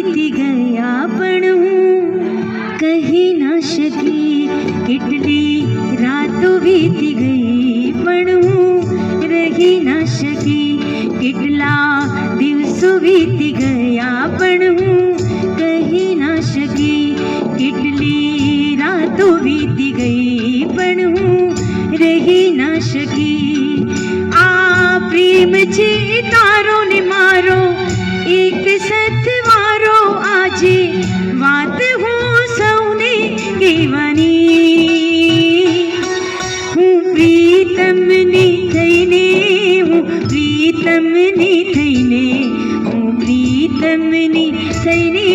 વીતી ગયા પણ હું કહી ના શકી. કેટલી રાતો વીતી ગઈ પણ હું રહી ના શકી. કેટલા દિવસો વીતી ગયા પણ હું કહી ના શકી. કેટલી રાતો વીતી ગઈ પણ હું રહી ના શકી. આ પ્રેમ છે તારો ને મારો એક સથવારો. આજે વાત હું સૌને કહેવાની. હું પ્રીતમની થઈને, હું પ્રીતમની થઈને, હું પ્રીતમની થઈને